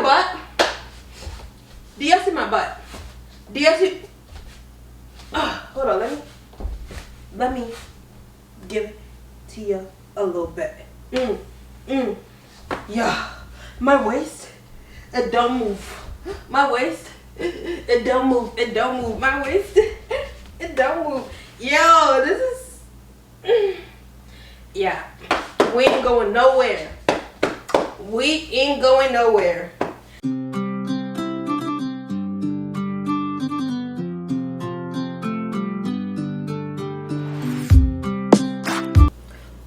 my butt? Do y'all see my butt? Do y'all see? Hold on, let me give it to you a little bit. Yeah, my waist, it don't move. My waist, it don't move. It don't move. My waist, it don't move. Yo, this is, yeah, we ain't going nowhere. We ain't going nowhere.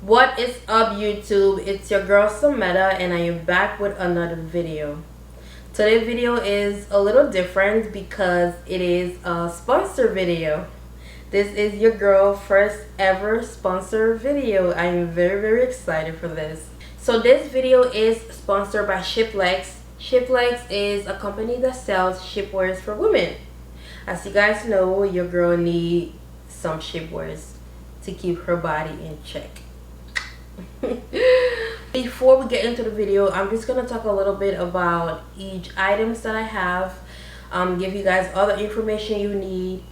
What is up, YouTube? It's your girl Sameta and I am back with another video. Today's video is a little different because it is a sponsor video. This is your girl first ever sponsor video. I am very excited for this. So this video is sponsored by SHAPELLX. SHAPELLX is a company that sells shapewears for women. As you guys know, your girl needs some shapewears to keep her body in check. Before we get into the video, I'm just gonna talk a little bit about each items that I have, give you guys all the information you need,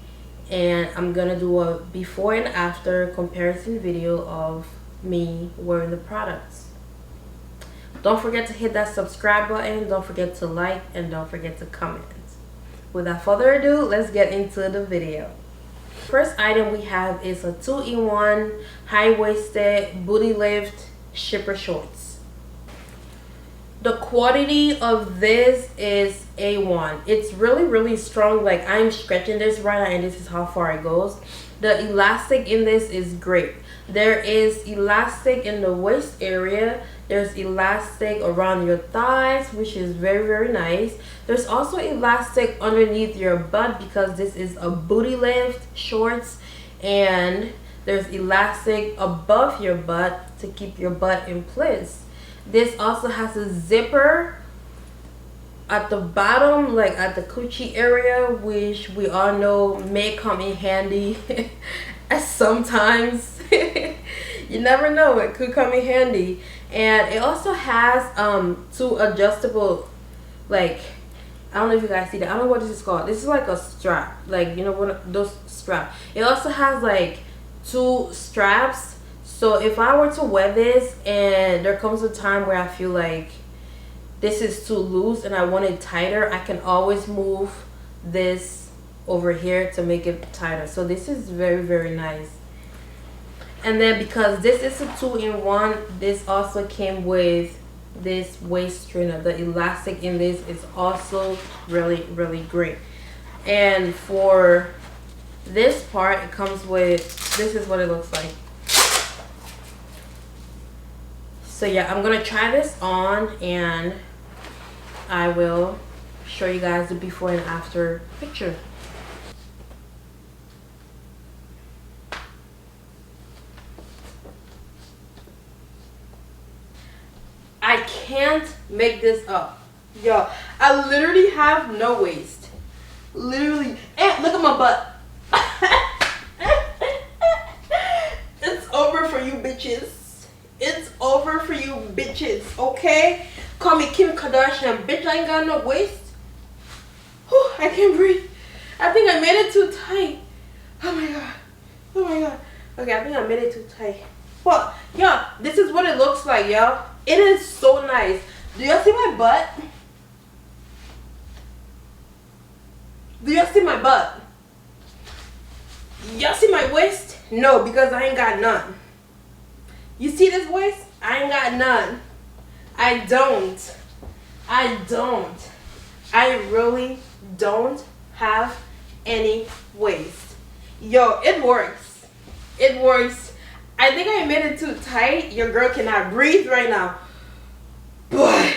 and I'm gonna do a before and after comparison video of me wearing the products. Don't forget to hit that subscribe button, don't forget to like, and don't forget to comment. Without further ado, let's get into the video. First item we have is a 2-in-1 high-waisted booty lift shipper shorts. The quality of this is A1. It's really strong. Like, I'm stretching this right now and this is how far it goes. The elastic in this is great. There is elastic in the waist area. There's elastic around your thighs, which is very nice. There's also elastic underneath your butt because this is a booty lift shorts, and there's elastic above your butt to keep your butt in place. This also has a zipper at the bottom, like at the coochie area, which we all know may come in handy sometimes. You never know, it could come in handy. And it also has two adjustable, like, I don't know if you guys see that. I don't know what this is called. This is like a strap, like, you know, one of those straps. It also has like two straps, so if I were to wear this and there comes a time where I feel like this is too loose and I want it tighter, I can always move this over here to make it tighter. So this is very nice. And then because this is a 2-in-1, this also came with this waist trainer. The elastic in this is also really great. And for this part, it comes with, this is what it looks like. So yeah, I'm gonna try this on and I will show you guys the before and after picture. I can't make this up. Yo, I literally have no waist. Literally. And look at my butt. It's over for you bitches. It's over for you bitches, okay? Call me Kim Kardashian. Bitch, I ain't got no waist. Whew, I can't breathe. I think I made it too tight. Oh my god. Oh my god. Okay, I think I made it too tight. Well, yeah, this is what it looks like, y'all. It is so nice. Do y'all see my butt? Do y'all see my butt? Y'all see my waist? No, because I ain't got none. You see this waist? I ain't got none. I don't. I really don't have any waist. Yo, it works. It works. I think I made it too tight. Your girl cannot breathe right now. But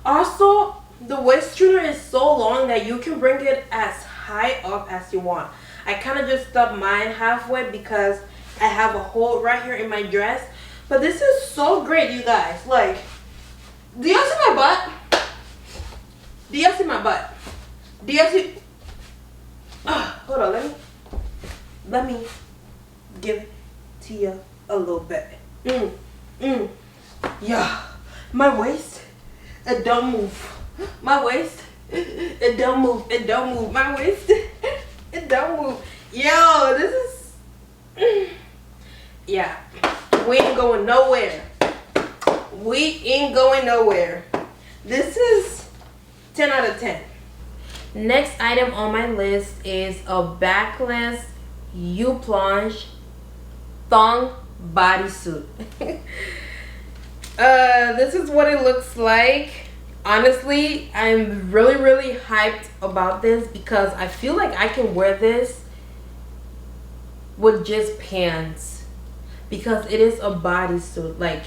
also, the waist trainer is so long that you can bring it as high up as you want. I kind of just stopped mine halfway because I have a hole right here in my dress. But this is so great, you guys. Like, do y'all see my butt? Do y'all see my butt? Do y'all see? Hold on, let me give it to you a little bit. Yeah, my waist, it don't move. My waist, it don't move. It don't move. My waist, it don't move. Yo, this is, yeah. We ain't going nowhere. We ain't going nowhere. This is 10 out of 10. Next item on my list is a backless U-plunge thong bodysuit. This is what it looks like. Honestly, I'm really hyped about this because I feel like I can wear this with just pants because it is a bodysuit. Like,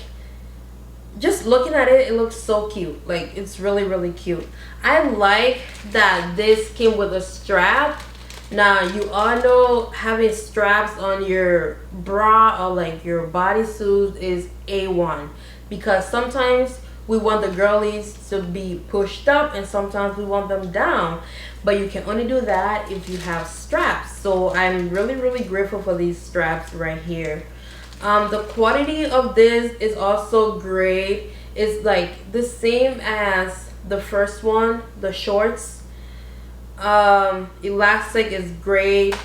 just looking at it, it looks so cute. Like, it's really cute. I like that this came with a strap. Now, you all know having straps on your bra or like your bodysuit is A1 because sometimes we want the girlies to be pushed up and sometimes we want them down, but you can only do that if you have straps. So I'm really grateful for these straps right here. The quality of this is also great. It's like the same as the first one, the shorts. Elastic is great.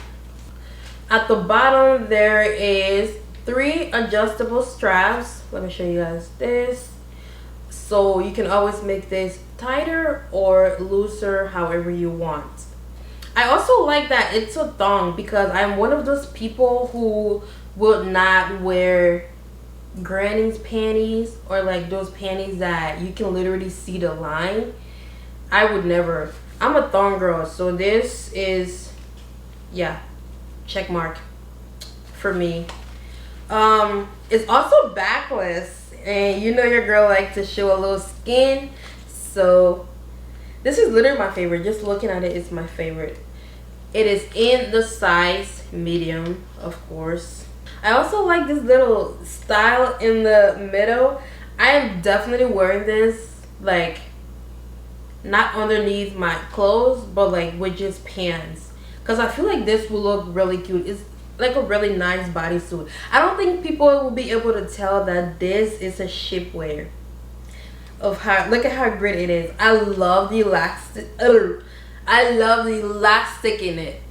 At the bottom there is 3 adjustable straps. Let me show you guys this. So you can always make this tighter or looser, however you want. I also like that it's a thong because I'm one of those people who would not wear granny's panties or like those panties that you can literally see the line. I would never. I'm a thong girl, so this is, yeah, check mark for me. It's also backless, and you know your girl likes to show a little skin, so this is literally my favorite. Just looking at it, it's my favorite. It is in the size medium, of course. I also like this little style in the middle. I am definitely wearing this like not underneath my clothes, but like with just pants, because I feel like this will look really cute. It's like a really nice bodysuit. I don't think people will be able to tell that this is a shapewear. Of how, look at how great it is. I love the elastic. I love the elastic in it.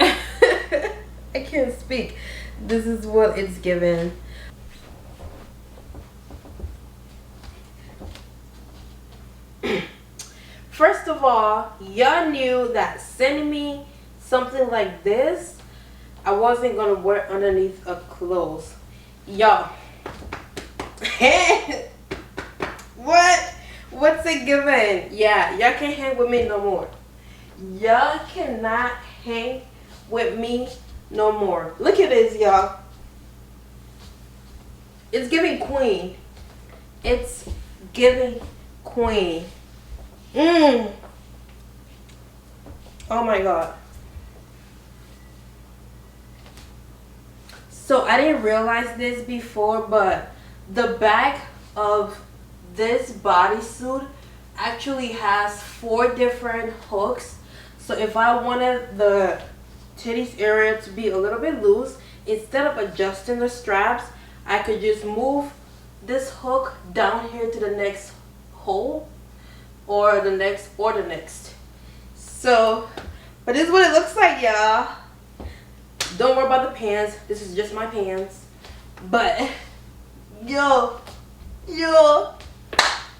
I can't speak. This is what it's given. First of all, y'all knew that sending me something like this, I wasn't gonna wear underneath a clothes. Y'all. What's it giving? Yeah, y'all can't hang with me no more. Y'all cannot hang with me no more. Look at this, y'all. It's giving queen. It's giving queen. Oh my god. So I didn't realize this before, but the back of this bodysuit actually has 4 different hooks. So if I wanted the titties area to be a little bit loose, instead of adjusting the straps, I could just move this hook down here to the next hole or the next. So, but this is what it looks like, y'all. Don't worry about the pants. This is just my pants. But yo,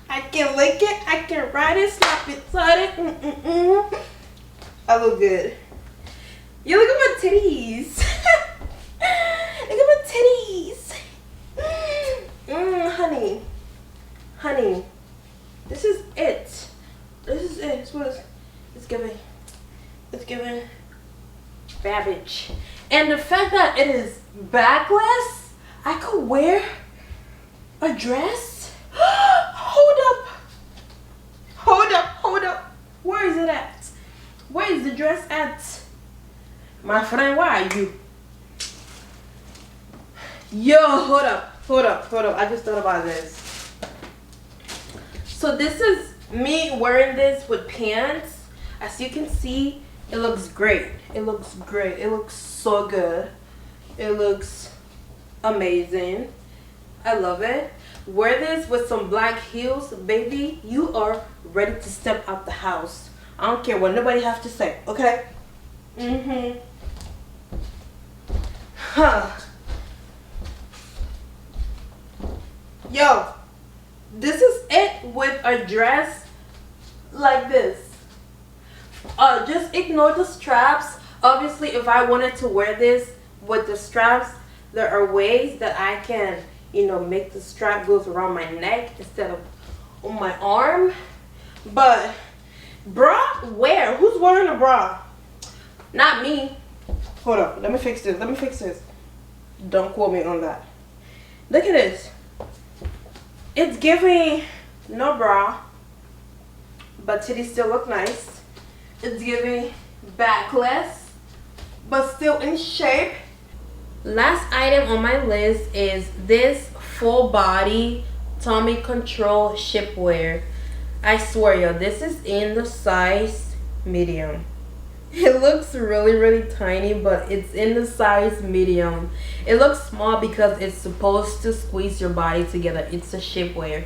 I can lick it, I can ride it, slap it, slide it. I look good. Yo, look at my titties. Look at my titties. Honey. This is it. It's what it's giving. It's giving babbage. And the fact that it is backless, I could wear a dress. Hold up. Where is it at? Where is the dress at? My friend, where are you? Yo, hold up. I just thought about this. So this is me wearing this with pants. As you can see, it looks great. It looks so good. It looks amazing. I love it. Wear this with some black heels, baby. You are ready to step out the house. I don't care what nobody has to say, okay? Huh. Yo, this is it with a dress like this. Just ignore the straps. Obviously, if I wanted to wear this with the straps, there are ways that I can, you know, make the strap goes around my neck instead of on my arm. But bra, where? Who's wearing a bra? Not me. Hold up, let me fix this. Let me fix this. Don't quote me on that. Look at this. It's giving no bra, but titties still look nice. It's giving backless, but still in shape. Last item on my list is this full body tummy control shapewear. I swear, yo, this is in the size medium. It looks really tiny, but it's in the size medium. It looks small because it's supposed to squeeze your body together. It's a shapewear.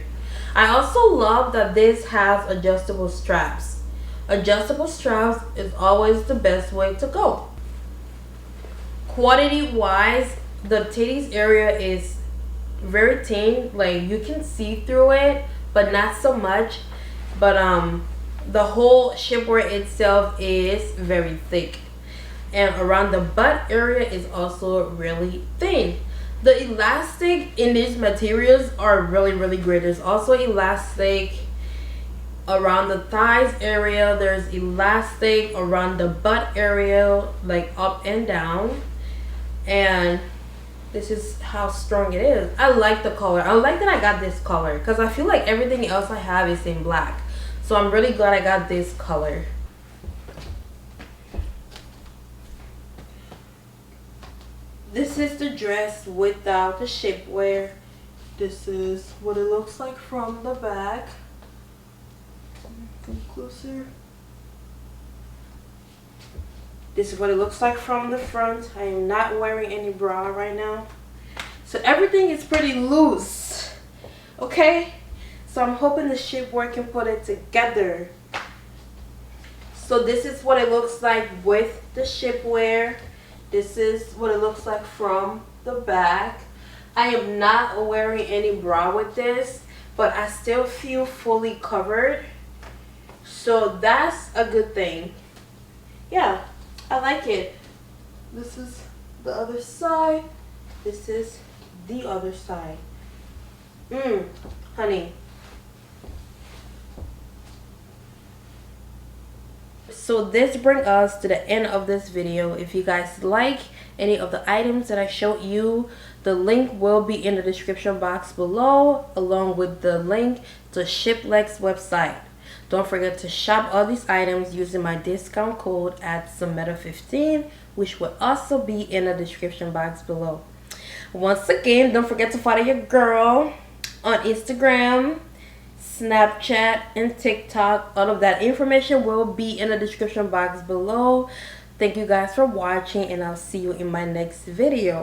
I also love that this has adjustable straps. Adjustable straps is always the best way to go. Quality wise, the titties area is very thin, like you can see through it, but not so much. But the whole shapewear itself is very thick, and around the butt area is also really thin. The elastic in these materials are really great. There's also elastic around the thighs area. There's elastic around the butt area, like up and down. And this is how strong it is. I like the color. I like that I got this color because I feel like everything else I have is in black. So I'm really glad I got this color. This is the dress without the shapewear. This is what it looks like from the back. Come closer. This is what it looks like from the front. I am not wearing any bra right now. So everything is pretty loose. Okay? So I'm hoping the shapewear can put it together. So this is what it looks like with the shapewear. This is what it looks like from the back. I am not wearing any bra with this, but I still feel fully covered. So that's a good thing. Yeah, I like it. This is the other side. This is the other side. Honey. So this brings us to the end of this video. If you guys like any of the items that I showed you, the link will be in the description box below, along with the link to SHAPELX website. Don't forget to shop all these items using my discount code at Sameta15, which will also be in the description box below. Once again, don't forget to follow your girl on Instagram, Snapchat, and TikTok. All of that information will be in the description box below. Thank you guys for watching, and I'll see you in my next video.